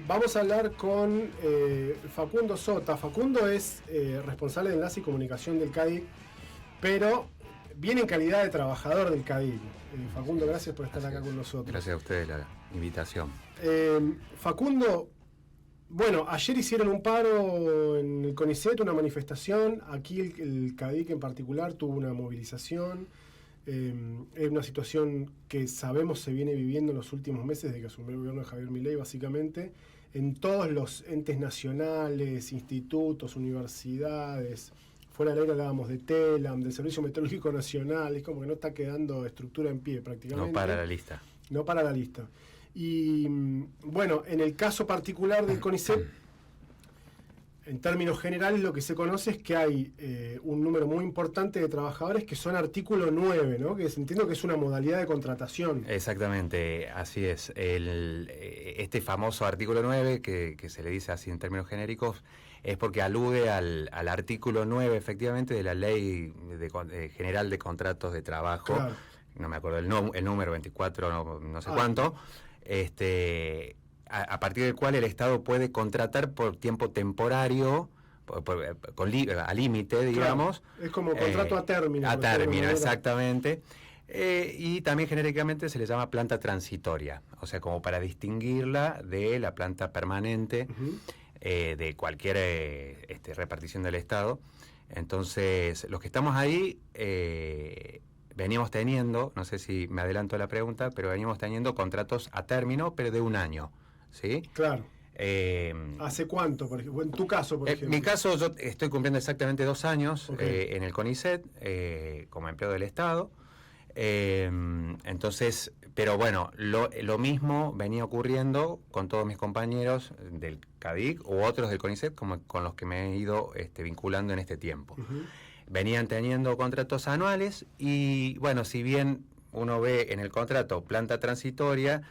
Vamos a hablar con Facundo Sota. Facundo es responsable de enlace y comunicación del CADIC, pero viene en calidad de trabajador del CADIC. Facundo, gracias por estar acá con nosotros. Gracias a ustedes la invitación. Facundo, bueno, ayer hicieron un paro en el CONICET, una manifestación. Aquí el CADIC en particular tuvo una movilización. Es una situación que sabemos se viene viviendo en los últimos meses desde que asumió el gobierno de Javier Milei, básicamente, en todos los entes nacionales, institutos, universidades. Fuera del aire hablábamos de TELAM, del Servicio Meteorológico Nacional. Es como que no está quedando estructura en pie prácticamente. No para la lista. No para la lista. Y bueno, en el caso particular del CONICET, en términos generales lo que se conoce es que hay un número muy importante de trabajadores que son artículo 9, ¿no? Que entiendo que es una modalidad de contratación. Exactamente, así es. Este famoso artículo 9, que se le dice así en términos genéricos, es porque alude al artículo 9, efectivamente, de la Ley General de Contratos de Trabajo. Claro. No me acuerdo el número, 24, no sé cuánto. A partir del cual el Estado puede contratar por tiempo temporario, a límite, digamos. Claro, es como contrato a término. A término, exactamente. Y también genéricamente se le llama planta transitoria, o sea, como para distinguirla de la planta permanente de cualquier repartición del Estado. Entonces, los que estamos ahí... veníamos teniendo, no sé si me adelanto a la pregunta, pero veníamos teniendo contratos a término, pero de un año, ¿sí? Claro. ¿Hace cuánto, por ejemplo? En tu caso, por ejemplo. En mi caso, yo estoy cumpliendo exactamente 2 años en el CONICET, como empleado del Estado. Entonces, pero bueno, lo mismo venía ocurriendo con todos mis compañeros del CADIC u otros del CONICET, como con los que me he ido vinculando en este tiempo. Venían teniendo contratos anuales y, bueno, si bien uno ve en el contrato planta transitoria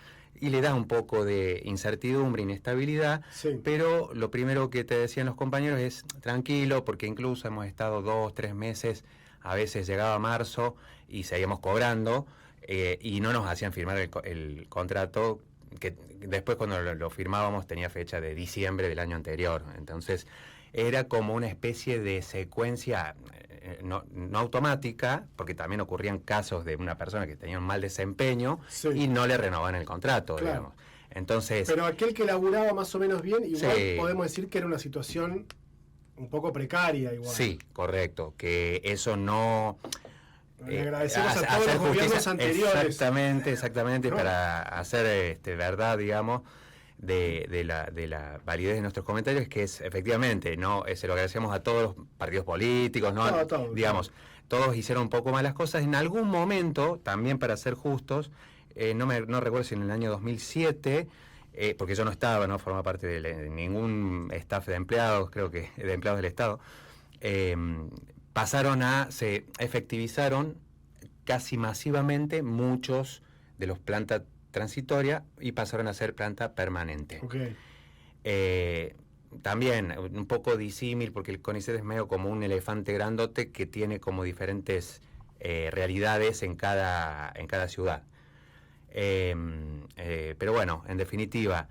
y le da un poco de incertidumbre, inestabilidad, sí, pero lo primero que te decían los compañeros es tranquilo, porque incluso hemos estado 2, 3 meses, a veces llegaba marzo y seguíamos cobrando y no nos hacían firmar el contrato, que después cuando lo firmábamos tenía fecha de diciembre del año anterior. Entonces era como una especie de secuencia no automática, porque también ocurrían casos de una persona que tenía un mal desempeño, sí, y no le renovaban el contrato, claro, digamos. Entonces, pero aquel que laburaba más o menos bien, igual sí, podemos decir que era una situación un poco precaria igual. Sí, correcto, que eso no... Le agradecemos a todos los gobiernos anteriores. Exactamente, ¿no? Para hacer verdad, digamos, de la validez de nuestros comentarios, que es efectivamente, no se lo agradecemos a todos los partidos políticos, ¿no? Digamos, todos hicieron un poco más las cosas. En algún momento, también para ser justos, no recuerdo si en el año 2007, porque yo no estaba, no formaba parte de ningún staff de empleados, creo que de empleados del Estado, se efectivizaron casi masivamente muchos de los plantas transitoria y pasaron a ser planta permanente. También un poco disímil, porque el CONICET es medio como un elefante grandote que tiene como diferentes realidades en cada ciudad. Pero bueno, en definitiva,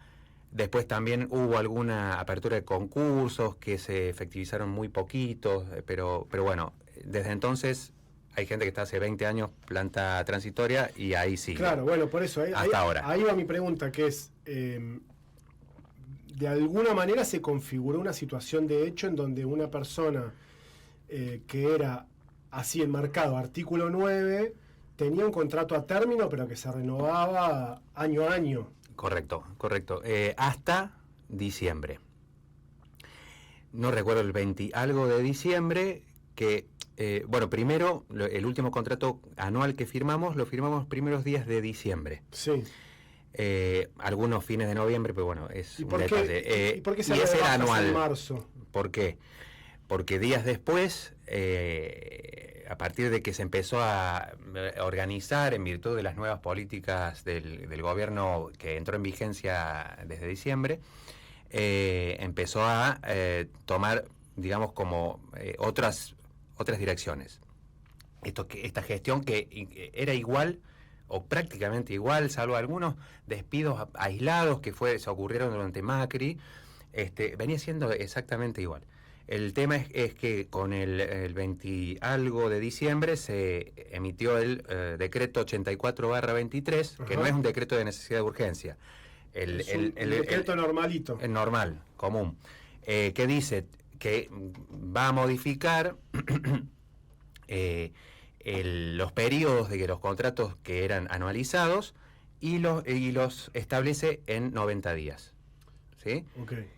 después también hubo alguna apertura de concursos que se efectivizaron muy poquitos, pero bueno, desde entonces hay gente que está hace 20 años planta transitoria y ahí sí. Claro, bueno, por eso, ahora. Ahí va mi pregunta, que es, de alguna manera se configuró una situación de hecho en donde una persona que era así enmarcado, artículo 9, tenía un contrato a término, pero que se renovaba año a año. Correcto. Hasta diciembre. No recuerdo el 20 algo de diciembre, que, bueno, primero, el último contrato anual que firmamos, lo firmamos los primeros días de diciembre. Sí. Algunos fines de noviembre, pero bueno, es un detalle. ¿Y por qué se ese era anual? En marzo? ¿Por qué? Porque días después, a partir de que se empezó a organizar en virtud de las nuevas políticas del gobierno que entró en vigencia desde diciembre, empezó a tomar, digamos, como otras direcciones. Esta gestión que era igual o prácticamente igual, salvo algunos despidos aislados que se ocurrieron durante Macri, venía siendo exactamente igual. El tema es que con el 20 algo de diciembre se emitió el decreto 84/23, que no es un decreto de necesidad de urgencia. El decreto normalito. El normal, común, que dice que va a modificar los periodos de que los contratos que eran anualizados y los establece en 90 días. ¿Sí? Okay.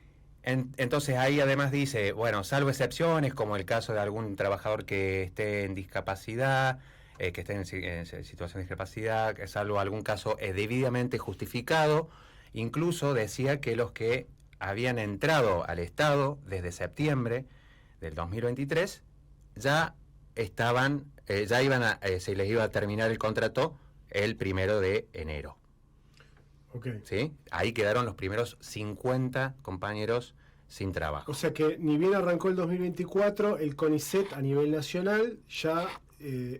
Entonces ahí además dice, bueno, salvo excepciones, como el caso de algún trabajador que esté en discapacidad, que esté en situación de discapacidad, que salvo algún caso debidamente justificado, incluso decía que los que habían entrado al Estado desde septiembre del 2023 ya estaban, se les iba a terminar el contrato el 1 de enero. Okay. ¿Sí? Ahí quedaron los primeros 50 compañeros sin trabajo. O sea que ni bien arrancó el 2024, el CONICET a nivel nacional ya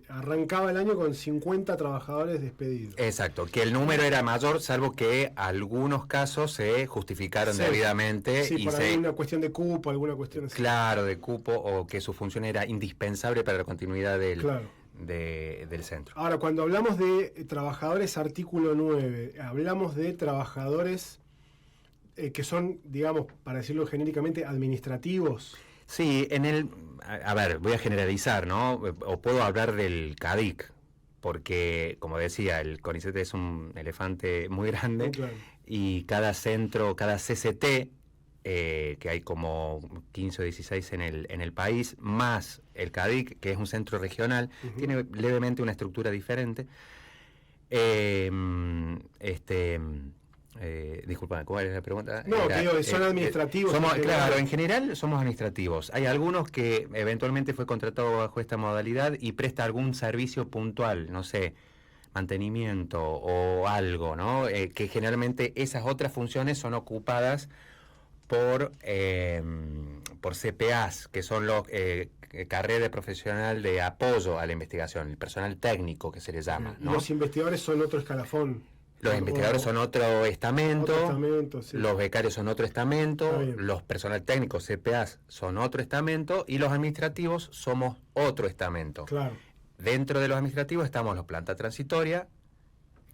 arrancaba el año con 50 trabajadores despedidos. Exacto, que el número era mayor, salvo que algunos casos se justificaron debidamente. Sí, por alguna cuestión de cupo, alguna cuestión así. Claro, de cupo, o que su función era indispensable para la continuidad del centro. Ahora, cuando hablamos de trabajadores artículo 9, hablamos de trabajadores que son, digamos, para decirlo genéricamente, administrativos. Sí, a ver, voy a generalizar, ¿no? O puedo hablar del CADIC, porque, como decía, el CONICET es un elefante muy grande, claro. Y cada centro, cada CCT, que hay como 15 o 16 en el país, más el CADIC, que es un centro regional, tiene levemente una estructura diferente. Disculpa, ¿cuál es la pregunta? No, digo, son administrativos. Claro, en general somos administrativos. Hay algunos que eventualmente fue contratado bajo esta modalidad y presta algún servicio puntual, no sé, mantenimiento o algo, ¿no? Que generalmente esas otras funciones son ocupadas por CPAs, que son los carrera profesional de apoyo a la investigación, el personal técnico que se le llama, ¿no? Los investigadores son otro escalafón. Los investigadores son otro estamento, sí. Los becarios son otro estamento, los personal técnicos, CPAs, son otro estamento, y los administrativos somos otro estamento. Claro. Dentro de los administrativos estamos los planta transitoria,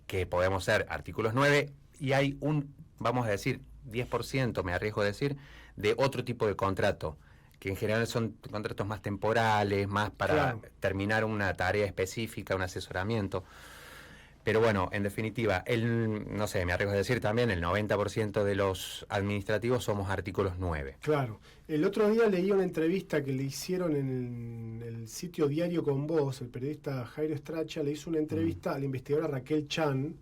que podemos ser artículos 9, y hay vamos a decir, 10%, me arriesgo a decir, de otro tipo de contrato, que en general son contratos más temporales, más para terminar una tarea específica, un asesoramiento. Pero bueno, en definitiva, no sé, me arriesgo a decir también, el 90% de los administrativos somos artículos 9. Claro. El otro día leí una entrevista que le hicieron en el sitio Diario con Voz, el periodista Jairo Stracha le hizo una entrevista a la investigadora Raquel Chan,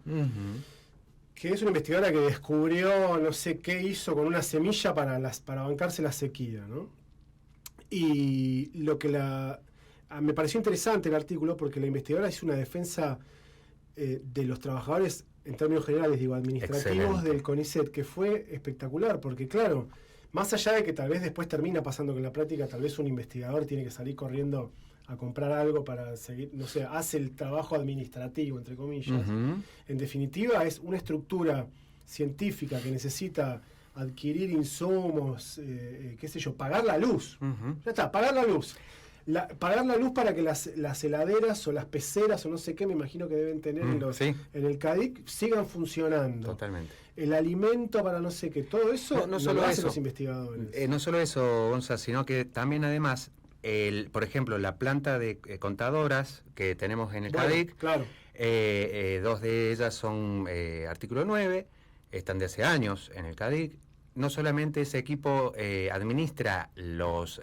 que es una investigadora que descubrió no sé qué hizo con una semilla para bancarse la sequía, ¿no? Y me pareció interesante el artículo porque la investigadora hizo una defensa de los trabajadores, en términos generales, digo, administrativos del CONICET, que fue espectacular, porque claro, más allá de que tal vez después termina pasando que en la práctica tal vez un investigador tiene que salir corriendo a comprar algo para seguir, no sé, hace el trabajo administrativo, entre comillas. En definitiva, es una estructura científica que necesita adquirir insumos, qué sé yo, pagar la luz. Ya está, pagar la luz. Pagar la luz para que las heladeras o las peceras o no sé qué, me imagino que deben tener en el CADIC, sigan funcionando. Totalmente. El alimento para no sé qué, todo eso no solo lo hacen eso, los investigadores. No solo eso, Gonza, sino que también además, por ejemplo, la planta de contadoras que tenemos en el CADIC, claro. 2 de ellas son artículo 9, están de hace años en el CADIC. No solamente ese equipo administra los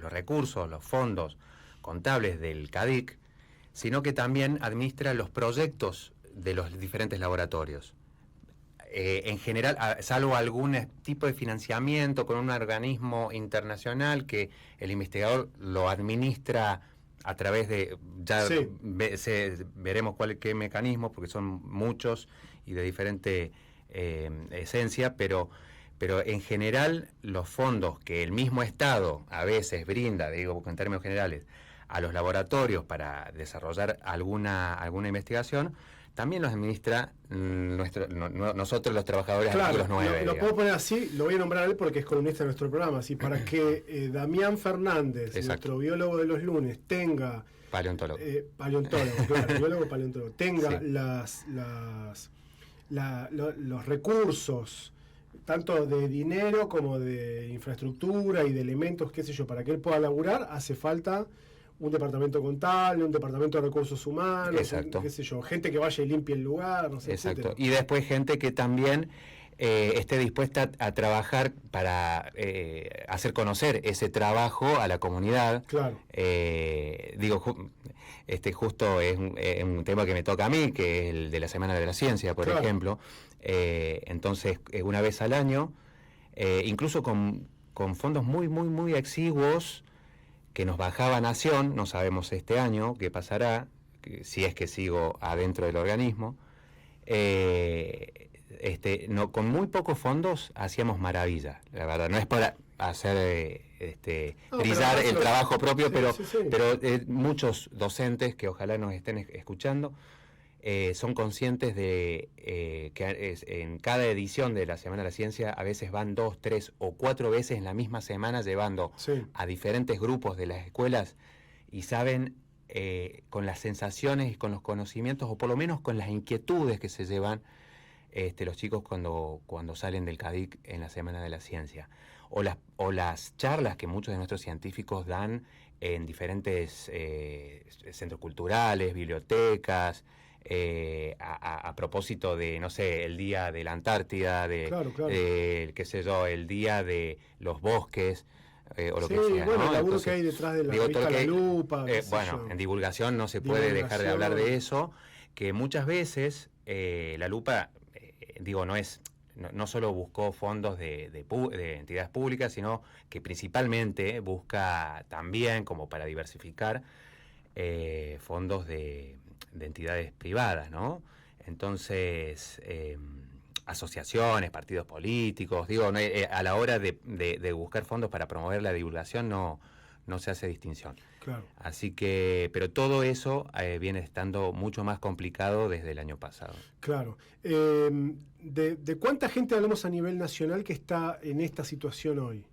recursos, los fondos contables del CADIC, sino que también administra los proyectos de los diferentes laboratorios. En general, salvo algún tipo de financiamiento con un organismo internacional que el investigador lo administra a través de, veremos qué mecanismo, porque son muchos y de diferente esencia, pero en general los fondos que el mismo Estado a veces brinda, digo en términos generales, a los laboratorios para desarrollar alguna investigación, también nos administra nosotros los trabajadores Claro, artículos 9. lo puedo poner así, lo voy a nombrar a él porque es columnista de nuestro programa, así para que Damián Fernández, Exacto. nuestro biólogo de los lunes, tenga... Paleontólogo. Paleontólogo, claro, biólogo paleontólogo, tenga Sí. los recursos, tanto de dinero como de infraestructura y de elementos, qué sé yo, para que él pueda laburar, hace falta un departamento contable, un departamento de recursos humanos, Exacto. qué sé yo, gente que vaya y limpie el lugar, no sé, Exacto. etcétera. Y después gente que también esté dispuesta a trabajar para hacer conocer ese trabajo a la comunidad. Claro. Justo es un tema que me toca a mí, que es el de la Semana de la Ciencia, por Claro. ejemplo. Entonces, una vez al año, incluso con fondos muy, muy, muy exiguos, que nos bajaba Nación, no sabemos este año qué pasará, si es que sigo adentro del organismo. Con muy pocos fondos hacíamos maravilla, la verdad. No es para hacer brillar el trabajo propio, sí, pero muchos docentes que ojalá nos estén escuchando son conscientes de que en cada edición de la Semana de la Ciencia a veces van 2, 3 o 4 veces en la misma semana llevando a diferentes grupos de las escuelas y saben con las sensaciones y con los conocimientos o por lo menos con las inquietudes que se llevan los chicos cuando salen del CADIC en la Semana de la Ciencia o las charlas que muchos de nuestros científicos dan en diferentes centros culturales, bibliotecas, a propósito de, no sé, el día de la Antártida, Claro. qué sé yo, el día de los bosques, o lo que sea. Bueno, ¿no? el laburo Entonces, que hay detrás de la digo, revista La Lupa. bueno, en divulgación no se puede dejar de hablar de eso, que muchas veces La Lupa, no solo buscó fondos de entidades públicas, sino que principalmente busca también, como para diversificar, fondos de entidades privadas, ¿no? Entonces, asociaciones, partidos políticos, a la hora de buscar fondos para promover la divulgación no se hace distinción. Claro. Así que, pero todo eso viene estando mucho más complicado desde el año pasado. Claro. ¿De cuánta gente hablamos a nivel nacional que está en esta situación hoy?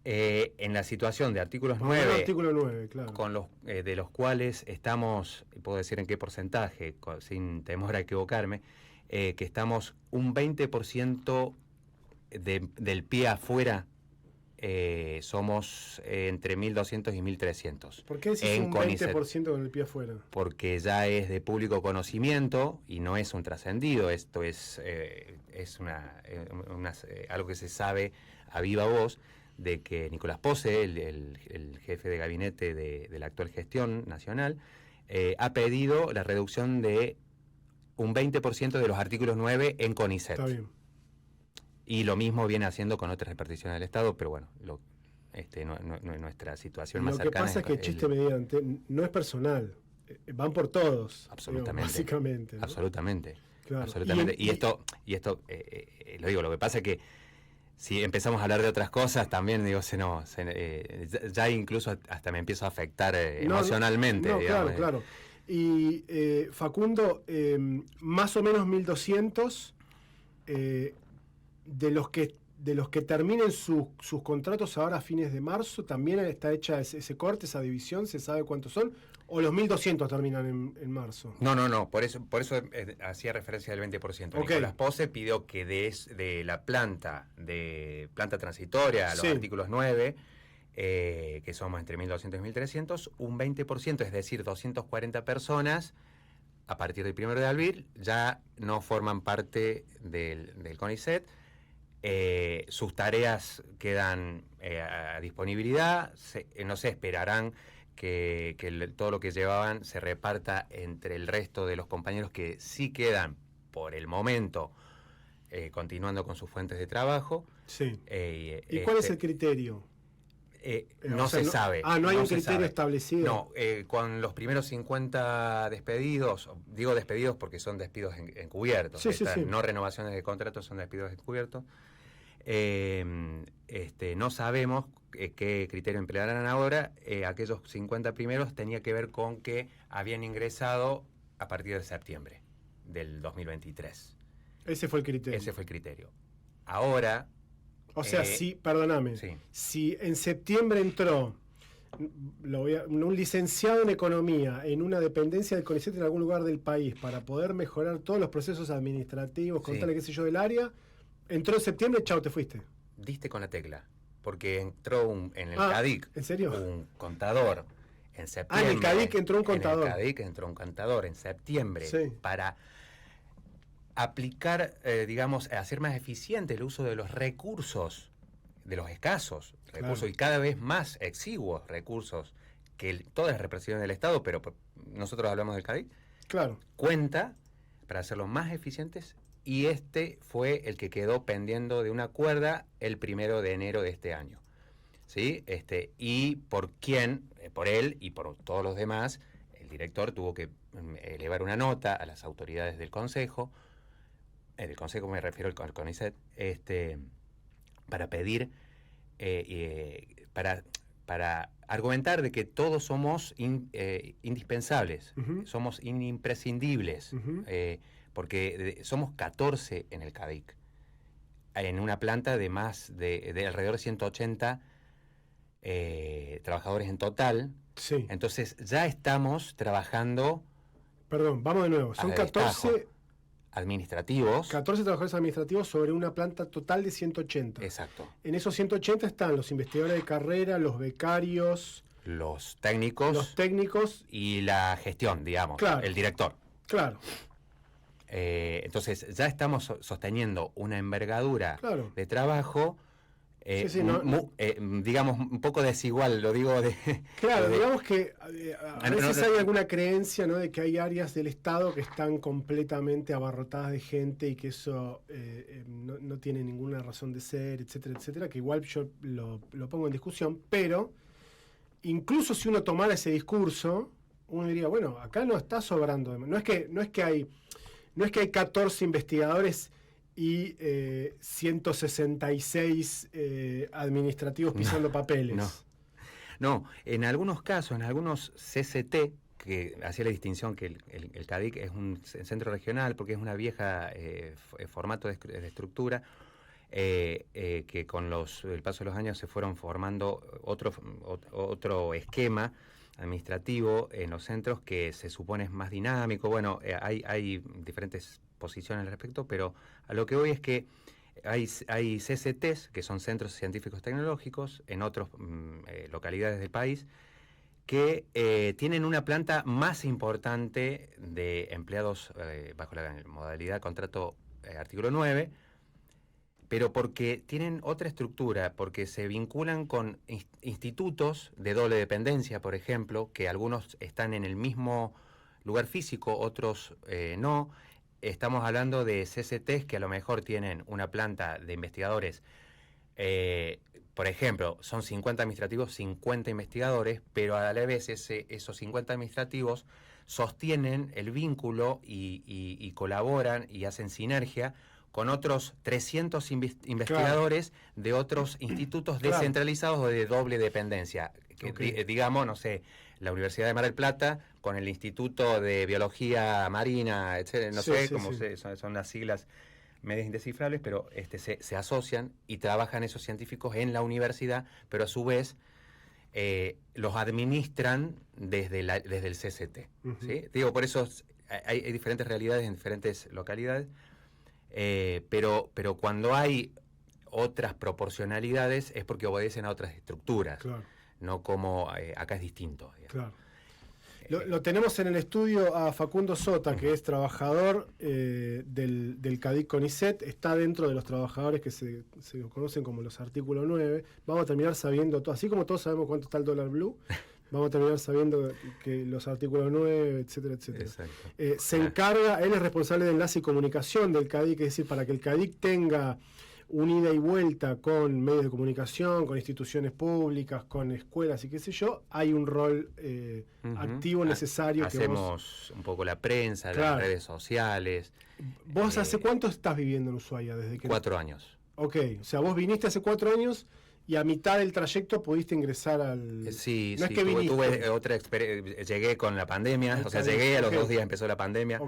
En la situación de artículos 9, artículo 9, claro. con de los cuales estamos, puedo decir en qué porcentaje, sin temor a equivocarme, que estamos un 20% del pie afuera, somos entre 1.200 y 1.300. ¿Por qué decís un 20% con el pie afuera? Porque ya es de público conocimiento y no es un trascendido, esto es algo que se sabe a viva voz, de que Nicolás Posse, el jefe de gabinete de la actual gestión nacional, ha pedido la reducción de un 20% de los artículos 9 en CONICET. Está bien. Y lo mismo viene haciendo con otras reparticiones del Estado, pero bueno, nuestra situación más cercana. Lo que pasa es que chiste mediante no es personal, van por todos. Absolutamente. Básicamente, ¿no? Absolutamente. Claro. Absolutamente. Y esto lo digo, lo que pasa es que si empezamos a hablar de otras cosas, también ya incluso hasta me empiezo a afectar emocionalmente. Claro. Y Facundo, más o menos 1.200 de los que terminen sus contratos ahora a fines de marzo, ¿también está hecha ese corte, esa división? ¿Se sabe cuántos son? ¿O los 1.200 terminan en marzo? No, por eso hacía referencia del 20%. Okay. Nicolás Posse pidió que de la planta transitoria a los artículos 9, que somos entre 1.200 y 1.300, un 20%, es decir, 240 personas, a partir del 1 de abril, ya no forman parte del CONICET. Sus tareas quedan a disponibilidad, no se esperarán que todo lo que llevaban se reparta entre el resto de los compañeros que sí quedan por el momento continuando con sus fuentes de trabajo. Sí. ¿Y cuál es el criterio? No se sabe. No hay un criterio establecido. No, con los primeros 50 despedidos, digo despedidos porque son despidos encubiertos. Sí. No renovaciones de contratos, son despidos encubiertos. No sabemos qué criterio emplearán ahora. Aquellos 50 primeros tenía que ver con que habían ingresado a partir de septiembre. del 2023. Ese fue el criterio. Ese fue el criterio. Ahora... O sea, perdóname, sí. Si en septiembre entró un licenciado en economía en una dependencia del CONICET en algún lugar del país para poder mejorar todos los procesos administrativos, contarle qué sé yo del área, entró en septiembre, chao, te fuiste. Diste con la tecla, porque entró en el CADIC, ¿en serio? Un contador en septiembre. En el CADIC entró un contador. En el CADIC entró un contador en septiembre para aplicar, digamos, hacer más eficiente el uso de los recursos, de los escasos recursos y cada vez más exiguos recursos que todas las represiones del Estado, pero nosotros hablamos del CADIC, cuenta para hacerlos más eficientes, y este fue el que quedó pendiendo de una cuerda el 1 de enero de este año. ¿Sí? Y por él y por todos los demás, el director tuvo que elevar una nota a las autoridades del Consejo, del Consejo me refiero al CONICET, para pedir, para argumentar de que todos somos indispensables, somos imprescindibles, porque somos 14 en el CADIC, en una planta de de alrededor de 180 trabajadores en total. Sí. Entonces ya estamos trabajando... Perdón, vamos de nuevo. Son 14... administrativos. 14 trabajadores administrativos sobre una planta total de 180. Exacto. En esos 180 están los investigadores de carrera, los becarios... Los técnicos y la gestión, digamos, el director. Claro. Entonces ya estamos sosteniendo una envergadura de trabajo, digamos, un poco desigual, lo digo de... Claro, digamos que a veces hay alguna creencia, ¿no?, de que hay áreas del Estado que están completamente abarrotadas de gente y que eso no tiene ninguna razón de ser, etcétera, etcétera, que igual yo lo pongo en discusión, pero incluso si uno tomara ese discurso, uno diría, bueno, acá no está sobrando. No es que hay 14 investigadores y 166 administrativos pisando papeles. No, en algunos casos, en algunos CCT, que hacía la distinción que el CADIC es un centro regional porque es una vieja formato de estructura, que con el paso de los años se fueron formando otro esquema administrativo en los centros que se supone es más dinámico. Bueno, hay diferentes posiciones al respecto, pero a lo que voy es que hay CCTs, que son Centros Científicos Tecnológicos, en otras localidades del país, que tienen una planta más importante de empleados bajo la modalidad contrato artículo 9, pero porque tienen otra estructura, porque se vinculan con institutos de doble dependencia, por ejemplo, que algunos están en el mismo lugar físico, otros no. Estamos hablando de CCTs que a lo mejor tienen una planta de investigadores, por ejemplo, son 50 administrativos, 50 investigadores, pero a la vez esos 50 administrativos sostienen el vínculo y colaboran y hacen sinergia con otros 300 investigadores de otros institutos descentralizados o de doble dependencia. Digamos, no sé, la Universidad de Mar del Plata con el Instituto de Biología Marina, etcétera, no sé cómo son las siglas medias indescifrables, pero se asocian y trabajan esos científicos en la universidad, pero a su vez los administran desde el CCT. ¿Sí? Digo, por eso hay diferentes realidades en diferentes localidades. Pero cuando hay otras proporcionalidades es porque obedecen a otras estructuras, no como acá es distinto. Digamos. Lo tenemos en el estudio a Facundo Sota, que es trabajador del CADIC CONICET, está dentro de los trabajadores que se conocen como los artículos 9. Vamos a terminar sabiendo todo, así como todos sabemos cuánto está el dólar blue. Vamos a terminar sabiendo que los artículos 9, etcétera, etcétera. Se encarga, él es responsable de enlace y comunicación del CADIC, es decir, para que el CADIC tenga una ida y vuelta con medios de comunicación, con instituciones públicas, con escuelas y qué sé yo, hay un rol activo necesario. Hacemos un poco la prensa, las redes sociales. ¿Vos hace cuánto estás viviendo en Ushuaia? ¿Desde que 4 años. Ok, o sea, vos viniste hace 4 años Y a mitad del trayecto pudiste ingresar al... Sí, no sí, es que tuve otra experiencia. Llegué con la pandemia, o sea, llegué a los 2 días empezó la pandemia.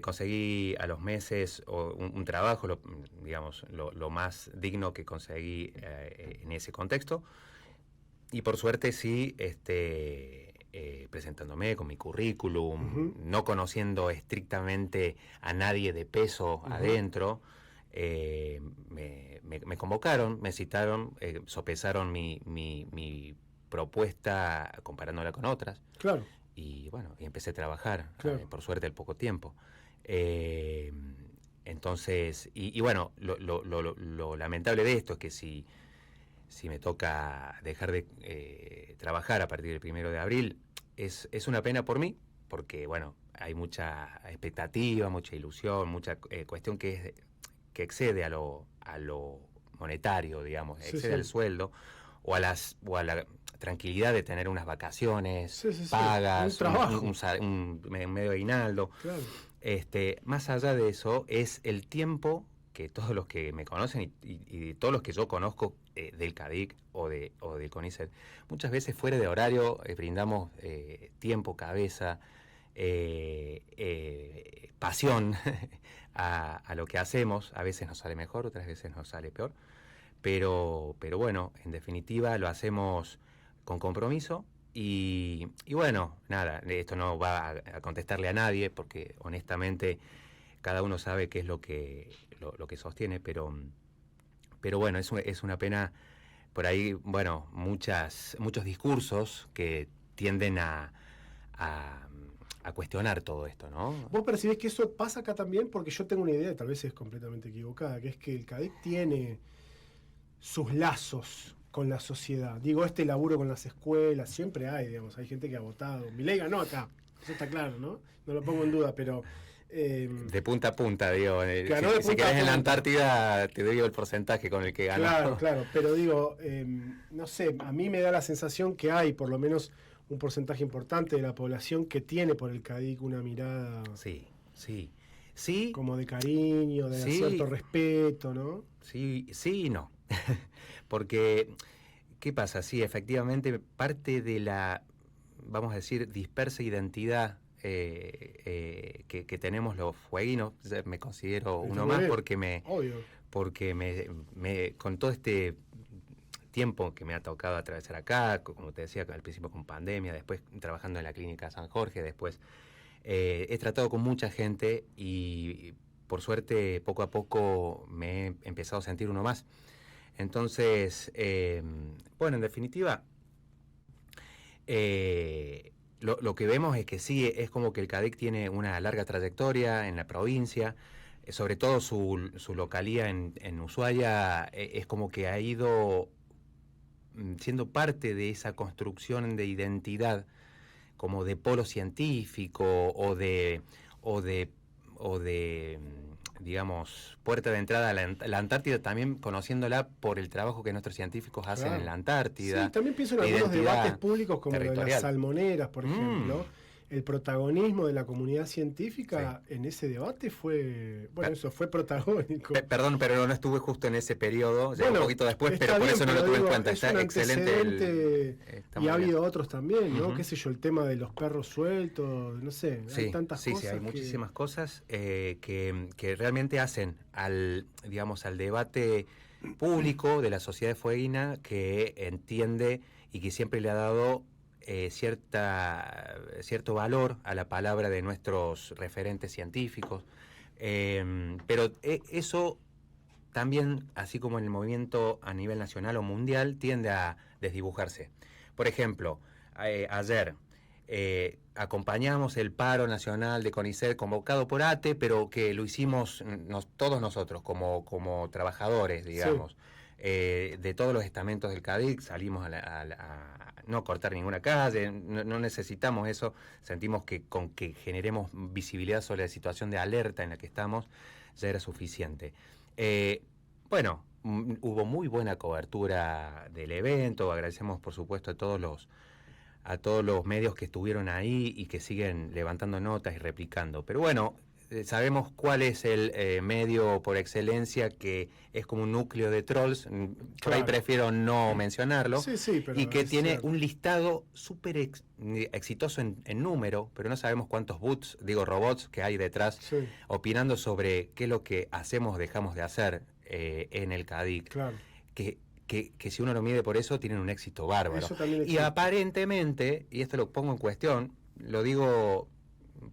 Conseguí a los meses un trabajo, digamos, lo más digno que conseguí en ese contexto. Y por suerte sí, presentándome con mi currículum, no conociendo estrictamente a nadie de peso adentro. Me convocaron, me citaron, sopesaron mi propuesta comparándola con otras. Claro. Y bueno, y empecé a trabajar, claro. Por suerte al poco tiempo. Entonces, y bueno, lo lamentable de esto es que si me toca dejar de trabajar a partir del 1 de abril, es una pena por mí, porque bueno, hay mucha expectativa, mucha ilusión, mucha cuestión que excede a lo monetario, digamos, excede al sueldo o a la tranquilidad de tener unas vacaciones pagas, un medio aguinaldo. Claro. Más allá de eso, es el tiempo que todos los que me conocen y todos los que yo conozco del CADIC o del CONICET, muchas veces fuera de horario brindamos tiempo, cabeza, pasión a lo que hacemos. A veces nos sale mejor, otras veces nos sale peor, pero bueno, en definitiva lo hacemos con compromiso y bueno, nada, esto no va a contestarle a nadie porque honestamente cada uno sabe qué es lo que sostiene, pero bueno, es una pena por ahí, bueno, muchos discursos que tienden a cuestionar todo esto, ¿no? ¿Vos percibís que eso pasa acá también? Porque yo tengo una idea, tal vez es completamente equivocada, que es que el CADIC tiene sus lazos con la sociedad. Digo, laburo con las escuelas, siempre hay, digamos, hay gente que ha votado. Milei ganó acá, eso está claro, ¿no? No lo pongo en duda, pero... de punta a punta, digo. Si querés en la Antártida, te doy el porcentaje con el que ganó. Claro, pero digo, no sé, a mí me da la sensación que hay por lo menos un porcentaje importante de la población que tiene por el CADIC una mirada... Sí. Como de cariño, de cierto respeto, ¿no? Sí y no. Porque, ¿qué pasa? Sí, efectivamente, parte de la, vamos a decir, dispersa identidad que tenemos los fueguinos, me considero uno más porque con todo este tiempo que me ha tocado atravesar acá, como te decía al principio con pandemia, después trabajando en la clínica San Jorge, después he tratado con mucha gente y por suerte poco a poco me he empezado a sentir uno más. Entonces, bueno, en definitiva, lo que vemos es que sí, es como que el CADIC tiene una larga trayectoria en la provincia, sobre todo su localía en Ushuaia, es como que ha ido siendo parte de esa construcción de identidad, como de polo científico o de digamos, puerta de entrada a la Antártida, también conociéndola por el trabajo que nuestros científicos hacen en la Antártida. Sí, también pienso en algunos debates públicos como lo de las salmoneras, por ejemplo. El protagonismo de la comunidad científica en ese debate fue, bueno, eso fue protagónico. Perdón, pero no estuve justo en ese periodo, ya un poquito después, pero por eso no lo tuve en cuenta. Está excelente. Y ha habido otros también, ¿no? Qué sé yo, el tema de los perros sueltos, no sé, hay tantas cosas. Sí, hay muchísimas cosas que realmente hacen al debate público de la sociedad fueguina, que entiende y que siempre le ha dado cierto valor a la palabra de nuestros referentes científicos, pero eso también, así como en el movimiento a nivel nacional o mundial, tiende a desdibujarse. Por ejemplo, ayer acompañamos el paro nacional de CONICET convocado por ATE, pero que lo hicimos todos nosotros como trabajadores, digamos. De todos los estamentos del CADIC salimos a no cortar ninguna calle, no necesitamos eso, sentimos que con que generemos visibilidad sobre la situación de alerta en la que estamos ya era suficiente. Bueno, hubo muy buena cobertura del evento, agradecemos por supuesto a todos los medios que estuvieron ahí y que siguen levantando notas y replicando, pero bueno, sabemos cuál es el medio por excelencia que es como un núcleo de trolls, por ahí prefiero no mencionarlo, Sí, pero y que tiene cierto. un listado súper exitoso en número, pero no sabemos cuántos robots que hay detrás Sí, opinando sobre qué es lo que hacemos, dejamos de hacer en el CADIC, claro. que si uno lo mide por eso, tienen un éxito bárbaro. Eso también Y existe. aparentemente, y esto lo pongo en cuestión, lo digo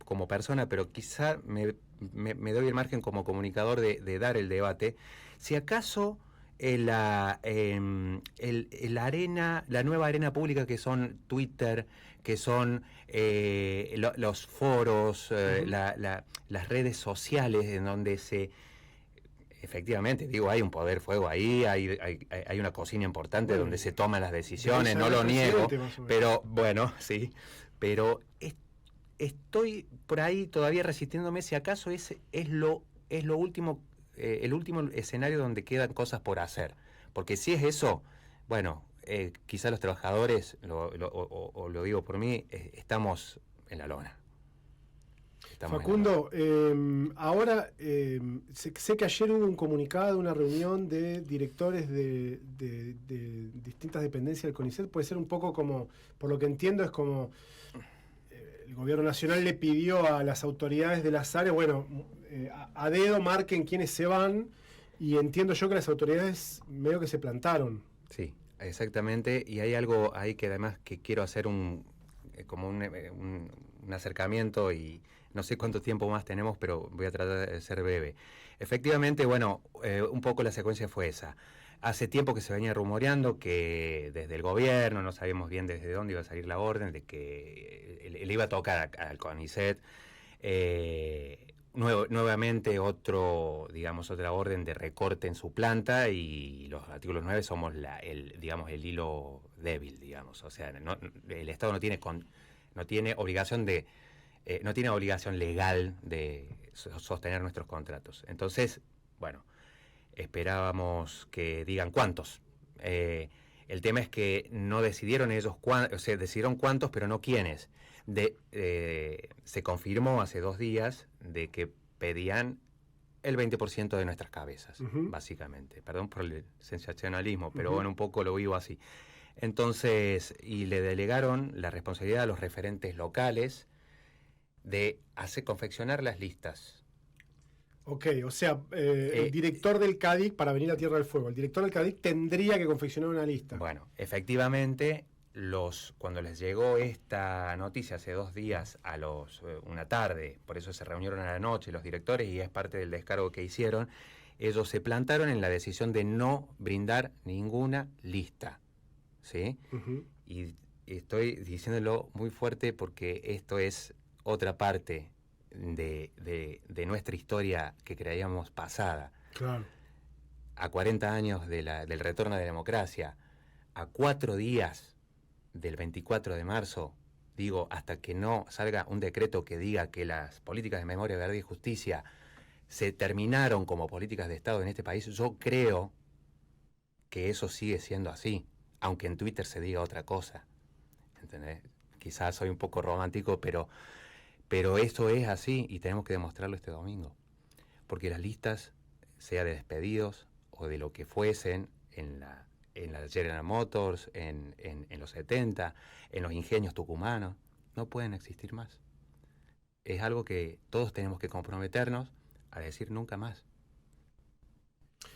como persona, pero quizá me doy el margen como comunicador de dar el debate, si acaso la nueva arena pública que son Twitter, que son los foros, las redes sociales en donde efectivamente, digo, hay un poder fuego ahí, hay una cocina importante Bueno, donde se toman las de decisiones, ella no era lo niego, presidente, más o menos. pero bueno, sí, pero estoy por ahí todavía resistiéndome si acaso es lo último, el último escenario donde quedan cosas por hacer, porque si es eso, bueno, quizá los trabajadores, o lo digo por mí, estamos en la lona. Facundo, ahora sé que ayer hubo un comunicado, una reunión de directores de distintas dependencias del CONICET. Puede ser un poco como, por lo que entiendo, es como el gobierno nacional le pidió a las autoridades de las áreas, bueno, a dedo marquen quiénes se van, y entiendo yo que las autoridades medio que se plantaron. Sí, exactamente, y hay algo ahí que además que quiero hacer un acercamiento, y no sé cuánto tiempo más tenemos, pero voy a tratar de ser breve. Efectivamente, bueno, un poco la secuencia fue esa. Hace tiempo que se venía rumoreando que desde el gobierno, no sabíamos bien desde dónde iba a salir la orden, de que le iba a tocar al CONICET nuevamente otra orden de recorte en su planta, y los artículos 9 somos el hilo débil, digamos. O sea, el Estado no tiene obligación no tiene obligación legal de sostener nuestros contratos. Entonces, bueno, esperábamos que digan cuántos. El tema es que no decidieron ellos cuántos, o sea, decidieron cuántos, pero no quiénes. Se confirmó hace 2 días de que pedían el 20% de nuestras cabezas, básicamente. Perdón por el sensacionalismo, pero bueno, un poco lo vivo así. Entonces, y le delegaron la responsabilidad a los referentes locales de confeccionar las listas. Ok, o sea, el director del CADIC, para venir a Tierra del Fuego, el director del CADIC tendría que confeccionar una lista. Bueno, efectivamente, cuando les llegó esta noticia hace 2 días una tarde, por eso se reunieron a la noche los directores, y es parte del descargo que hicieron, ellos se plantaron en la decisión de no brindar ninguna lista, ¿sí? Y estoy diciéndolo muy fuerte porque esto es otra parte de nuestra historia que creíamos pasada. Claro. A 40 años del retorno de la democracia, a 4 días del 24 de marzo, digo, hasta que no salga un decreto que diga que las políticas de memoria, verdad y justicia se terminaron como políticas de Estado en este país, yo creo que eso sigue siendo así, aunque en Twitter se diga otra cosa. ¿Entendés? Quizás soy un poco romántico, pero esto es así, y tenemos que demostrarlo este domingo. Porque las listas, sea de despedidos o de lo que fuesen, en la General Motors, en los 70, en los ingenios tucumanos, no pueden existir más. Es algo que todos tenemos que comprometernos a decir nunca más.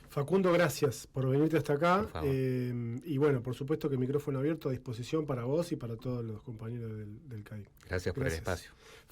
Facundo, gracias por venirte hasta acá. Por favor. Y bueno, por supuesto que el micrófono abierto a disposición para vos y para todos los compañeros del CADIC. Gracias por el espacio.